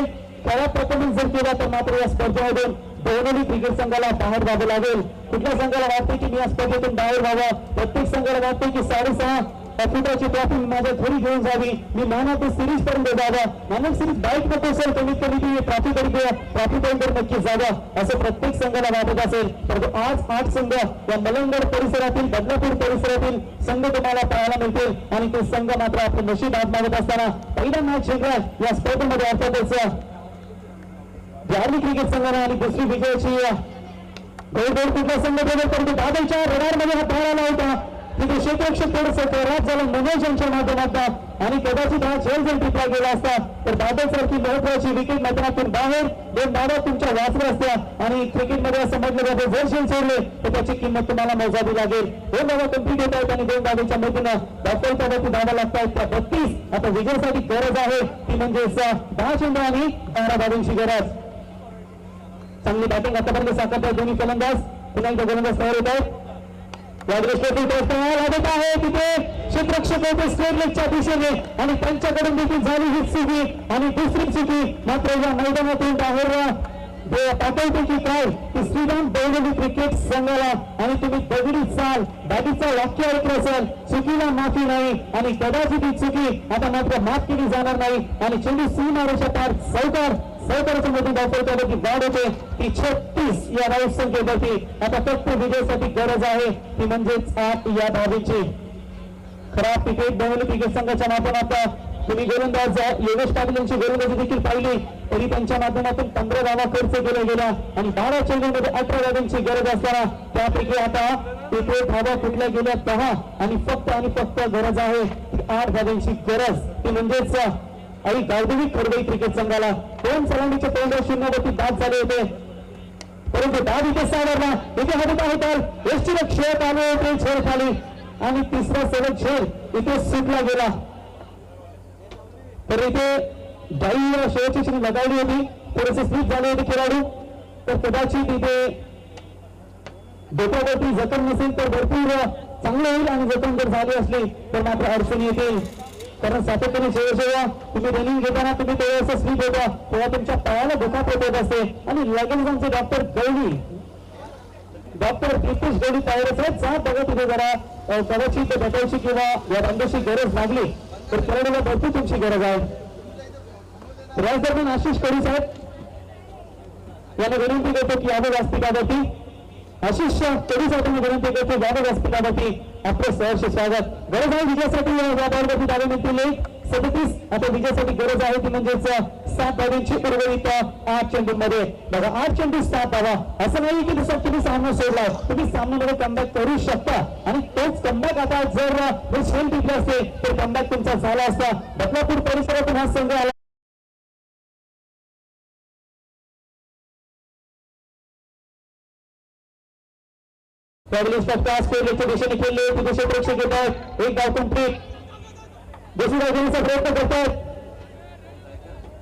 खराब परफॉर्मन्स जर केला तर मात्र या स्पर्धेमधून दोन्ही क्रिकेट संघाला बाहेर जावं लागेल कुठल्या संघाला वाटते की मी या स्पर्धेतून बाहेर व्हावं प्रत्येक संघाला वाटते की 6.5 फुटाची ट्रॉफी माझ्या घरी घेऊन जावी मी मॅन ऑफ द सिरीज पर्यंत जावं मॅन ऑफ सिरीज बाईक नको असेल कमीत कमी ती ट्रॉफी पर्यंत नक्की जावं असं प्रत्येक संघाला वाटत असेल तर आज 8 संघ या मलंगड परिसरातील बदलापूर परिसरातील संघ तुम्हाला पाहायला मिळतील आणि ते संघ मात्र आपले नशीब आजमावत असताना पहिला मॅच जिंकला या स्पर्धेमध्ये अर्थातच जार्ली क्रिकेट संघाने आणि दुसरी विजयाची गोड कुठला संघ बरोबर परंतु बादलच्या रडारमध्ये हा धार आला होता तिथे क्षेत्ररक्षक थोडंसं खराब झालं मनोज यांच्या माध्यमातून आणि कदाचित हा झेल जर टिपला गेला असता तर बादल सारखी महत्वाची विकेट मैदानातून बाहेर 2 धावा तुमच्या वाचल्या असत्या आणि क्रिकेटमध्ये असं म्हटलं जातं जर झेल सोडले तर त्याची किंमत तुम्हाला मोजावी लागेल 2 धावा कंप्लीट होत आहेत आणि 2 धावांच्या मधून धावती धावा लागतायत त्या 32 आता विजयासाठी गरज आहे ती म्हणजे 10 चेंडू आणि 12 धावांची गरज चांगली बॅटिंग आतापर्यंत साकारतात दोन्ही फलंदाज पुन्हा एकदा गोलंदाज तयार होत आहेत या दृष्टीतून लागत आहे तिथे क्षेत्ररक्षक होते स्टेट लेगच्या दिशेने आणि त्यांच्याकडून देखील झाली ही चुकी आणि दुसरी चुकी मात्र या मैदानातून बाहेर पाठवते की काय की श्रीराम बेळगावी क्रिकेट संघाला आणि तुम्ही दगडी चाल बॅटीचं वाक्य ऐकलं असेल चुकीला माफी नाही आणि कदाचित ही चुकी आता मात्र माफ केली जाणार नाही आणि चेंडू सीमारेषा पार सहकाराच्या मधून धावपळतावरती वाढ होते ती 36 या धावसंख्येवरती आता फक्त विजयासाठी गरज आहे ती म्हणजेच 8 या धावेची खराब क्रिकेट बेळगावी क्रिकेट संघाच्या माध्यमातून तुम्ही गोलंदाज योगेश पाटील यांची गोलंदाजी देखील पाहिली तरी त्यांच्या माध्यमातून 15 धावा खर्च केल्या गेल्या आणि 12 चेंडूमध्ये 18 धावांची गरज असताना त्यापैकी आता तिथे धावा कुठल्या गेल्या 10 आणि फक्त गरज आहे 8 धावांची गरज ती म्हणजेच आणि गावदेवी खडबई क्रिकेट संघाला 2 सलामीच्या 0 बाद झाले होते परंतु 10 विकेट सावरला इथे हटत आहे तर यष्टीरक्षक आले होते झेल खाली आणि तिसरा सलग झेल इथे सुटला गेला तर इथे डाई शेवटची श्री लगावली होती थोडेसे स्लिप झाले होते खेळाडू तर कदाचित इथे डोक्यावरती जखम नसेल तर भरपूर चांगले होईल आणि जखम जर झाली असली तर मात्र अडचणी येतील कारण सातत्याने जेव्हा तुम्ही रनिंग घेताना तुम्ही तेव्हा स्लिप होता तेव्हा तुमच्या पायाला दुखापत होत असते आणि लगेच आमचे डॉक्टर प्रितेश गवळी तयारच आहेत जा बघा तिथे जरा कदाचित बटायची किंवा या रंगाची गरज लागली तर खेळाडूला भरपूर तुमची गरज आहे राज दरम्यान आशिष कडी साहेब यांना विनंती करतो की यावं व्यासपीठावरती आशिष कडी साहेबांना विनंती करतो यावं व्यासपीठावरती आपलं सहर्ष स्वागत गरज आहे विजयासाठी या बॉलवरती धावे मिळतील 37 आता विजयासाठी गरज आहे ती म्हणजेच 7 धावांची उर्वरित 8 चेंडूमध्ये बघा 8 चेंडू 7 धावा असं नाही की जसं तुम्ही सामना सोडलाय तुम्ही सामन्यामध्ये कमबॅक करू शकता आणि तोच कमबॅक आता जर हे झेल टिकले असते तर कमबॅक तुमचा झाला असता बदलापूर परिसरातून हा संघ आला दिशेने खेळले तिथे क्षेत्ररक्षक येत आहेत एक धाव कंप्लीट दुसरी धाव घेण्याचा प्रयत्न करतायत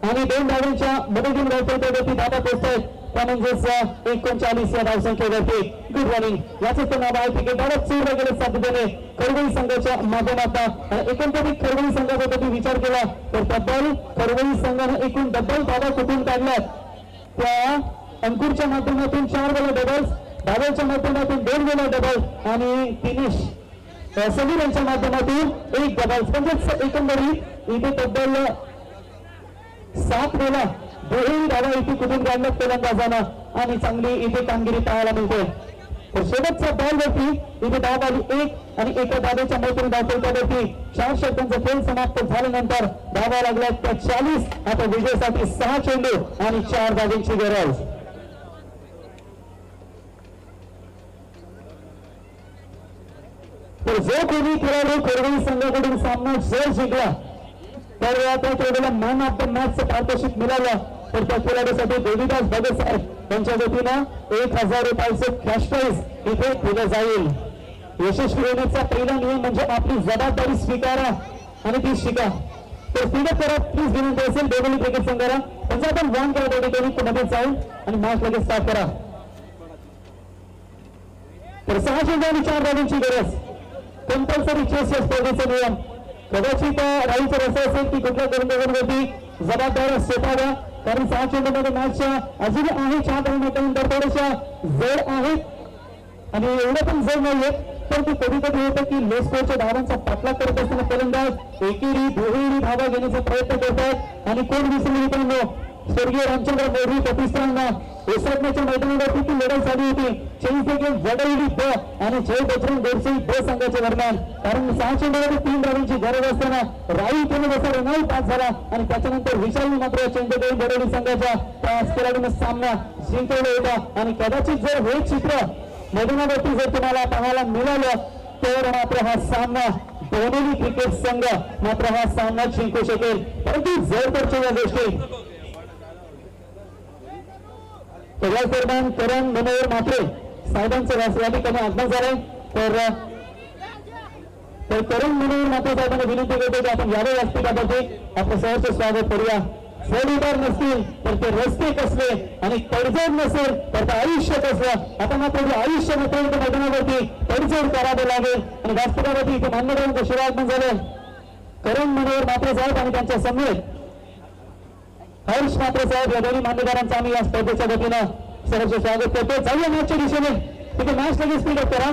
आणि 2 धावांच्या मदतीने धावपळीवरती धावा पोहोचतायत त्या म्हणजेच 39 या धावसंख्येवरती गुड रनिंग याच तर नाव आहे क्रिकेटला चोरला गेले सातत्याने खडबई संघाच्या माध्यमातून एकंदरीत खडबई संघाचा जर विचार केला तर तब्बल खडबई संघाने एकूण डबल धावा कुठून काढल्यात त्या अंकुरच्या माध्यमातून 4 वेळा डबल्स धाव्याच्या माध्यमातून 2 वेळा डबल आणि फिनिश समीर यांच्या माध्यमातून 1 डबल्स म्हणजे एकंदरीत इथे तब्बल 7 वेळा दोन्ही धावा इथे कुठून काढल्यात फलंदाजानं आणि चांगली इथे कामगिरी पाहायला मिळते. तर शेवटचा बॉल वरती इथे धाव आली 1 आणि एका धावेच्या मैत्रीण धावफलकावरती 4 षटकांचा खेळ समाप्त झाल्यानंतर धावा लागल्या त्या 40. आता विजयासाठी 6 चेंडू आणि 4 धावांची गरज. तर जो कोणी खेळाडू कोरवली संघाकडून सामना जर जिंकला तर त्या खेळाडूला मॅन ऑफ द मॅचचं पारितोषिक मिळालं. तर त्या खेळाडूसाठी देवीदास भगत साहेब यांच्या वतीनं 1000 रुपयाचं कॅश प्राइज इथे दिलं जाईल. यशस्वी होण्याचा पहिला नियम म्हणजे आपली जबाबदारी स्वीकारा आणि ती शिका. तर स्पीडअप करा प्लीज विनंती असेल देवली क्रिकेट संघाला. त्यांचा आपण वॉन करा त्या ठिकाणी मध्ये जाऊन आणि मॅच लगेच स्टार्ट करा. तर 6 चेंडू आणि 4 धावांची गरज. कंपल्सरी चेस या स्पर्धेचे नियम. कदाचित राहीचं असं असेल की कुठल्या गोलंदाजांवरती जबाबदाऱ्या सोपाव्या कारण 6 चेंडूमध्ये मॅच अजून आहे 4 धावांनंतर थोड्याशा जड आहेत आणि एवढं पण जड नाहीये. परंतु कधी कधी होतं की लो स्कोरच्या धावांचा पाठलाग करत असताना फलंदाज एकेरी दुहेरी धावा घेण्याचा प्रयत्न करतात आणि कोण विसरले मित्रांनो स्वर्गीय रामचंद्र मोदी प्रतिष्ठानना ओसरण्याच्या मैदानावरती ती लढाई झाली होती. वडवली ब आणि जय बजरंग गोडसे ब संघाच्या दरम्यान कारण 6 चेंडूमध्ये 3 धावांची गरज असताना राहुल पूर्ण बसा रनआउट पास झाला आणि त्याच्यानंतर विशालने मात्र चेंडू देऊन वडवली संघाच्या त्या खेळाडूने सामना जिंकवला होता. आणि कदाचित जर हे चित्र मैदानावरती जर तुम्हाला पाहायला मिळालं तर मात्र हा सामना दोन्ही क्रिकेट संघ मात्र हा सामना जिंकू शकेल. परंतु जर तर या गोष्टी त्याच दरम्यान करण मनोहर म्हात्रे साहेबांचं या ठिकाणी आगमन झालंय. तर करण मनोहर म्हात्रे साहेबांना विनंती करतो की आपण यावे व्यासपीठावरती आपलं सहर्ष स्वागत करूया. जोडीदार नसतील तर ते रस्ते कसले आणि तडजोड नसेल तर ते आयुष्य कसलं. आता मात्र आयुष्य नसेल तर मैदानावरती तडजोड करावे लागेल आणि व्यासपीठावरती इथे मान्यवरांचं शिवागमन झालं. करण मनोहर म्हात्रे साहेब आणि त्यांच्या समवेत हर्ष म्हात्रे साहेब या दोन्ही मान्यवरांचं आम्ही या स्पर्धेच्या वतीनं सहर्ष स्वागत करतो. जाऊया मॅचच्या दिशेने तिथे मॅच लगेच स्पीडअप करा.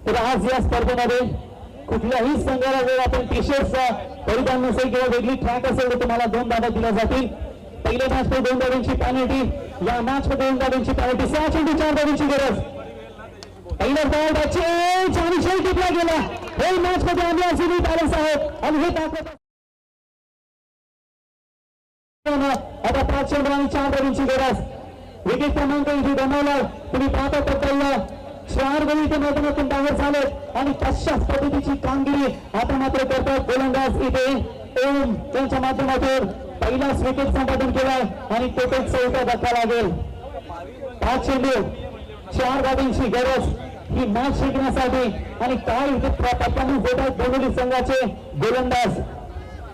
तर आज या स्पर्धेमध्ये कुठल्याही संघाला जर आपण टी शर्टचा परिधान नसेल किंवा वेगळी ट्रॅक असेल तर तुम्हाला 2 धावा दिल्या जातील. पहिल्या मॅच मध्ये 2 धावांची पेनल्टी. या मॅच मध्ये 2 धावांची पेनल्टी. 6 चेंडू 4 धावांची गरज. पहिला बॉल चेंज आणि शेल टिपला गेला. हे मॅच मध्ये आम्ही अजूनही बॅलन्स आहोत आणि हे दाखवत आता 5 चेंडू आणि 4 धावांची गरज. विकेट क्रमांक इथे गमावला. तुम्ही पाहता तर 4 गडी इथे मैदानातून बाहेर झाले आणि तशाच पद्धतीची कामगिरी आता मात्र करतात गोलंदाज इथे ओम त्यांच्या माध्यमातून पहिलाच विकेट संपादन केलाय आणि टोटल 14 धक्का लागेल. 5 चेंडू 4 धावांची गरज ही मॅच जिंकण्यासाठी आणि काय इथे परफॉर्मन्स देतात दोन्ही संघाचे गोलंदाज.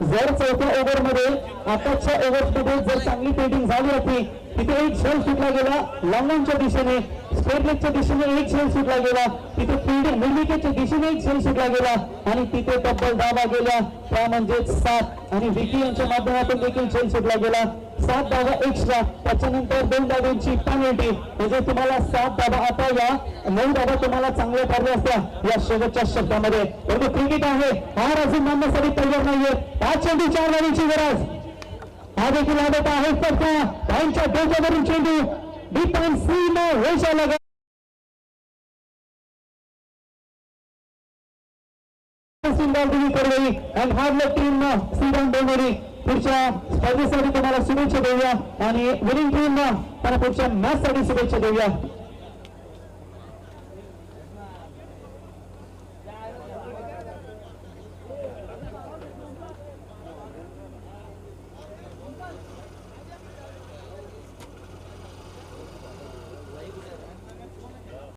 जर 4थ्या ओव्हरमध्ये आताच्या ओव्हरमध्ये जर चांगली फिल्डिंग झाली होती तिथे एक झेल सुटला गेला लॉंगॉनच्या दिशेने. स्क्वेअर लेगच्या दिशेने एक झेल सुटला गेला. तिथे फिल्डिंग मिडविकेटच्या दिशेने एक झेल सुटला गेला आणि तिथे तब्बल धावा गेल्या त्या म्हणजे 7 आणि विकी यांच्या माध्यमातून देखील झेल सुटला गेला. 7 धावा एक्स्ट्रा. त्याच्यानंतर 2 धावांची पेनल्टी म्हणजे तुम्हाला 7 धावा आता या 9 धावा तुम्हाला चांगल्या ठरल्या असत्या या शेवटच्या शब्दामध्ये. परंतु क्रिकेट आहे हार अजून मानण्यासाठी तयार नाहीये. 5 चेंडू 4 धावांची गरज. हा देखील आदत आहे तर त्यांच्या डोक्यावरून चेंडू डीप अँड सीमा रेषा लगा पुढच्या स्पर्धेसाठी तुम्हाला शुभेच्छा देऊया आणि विनिंग टीमना पुढच्या मॅच साठी शुभेच्छा देऊया.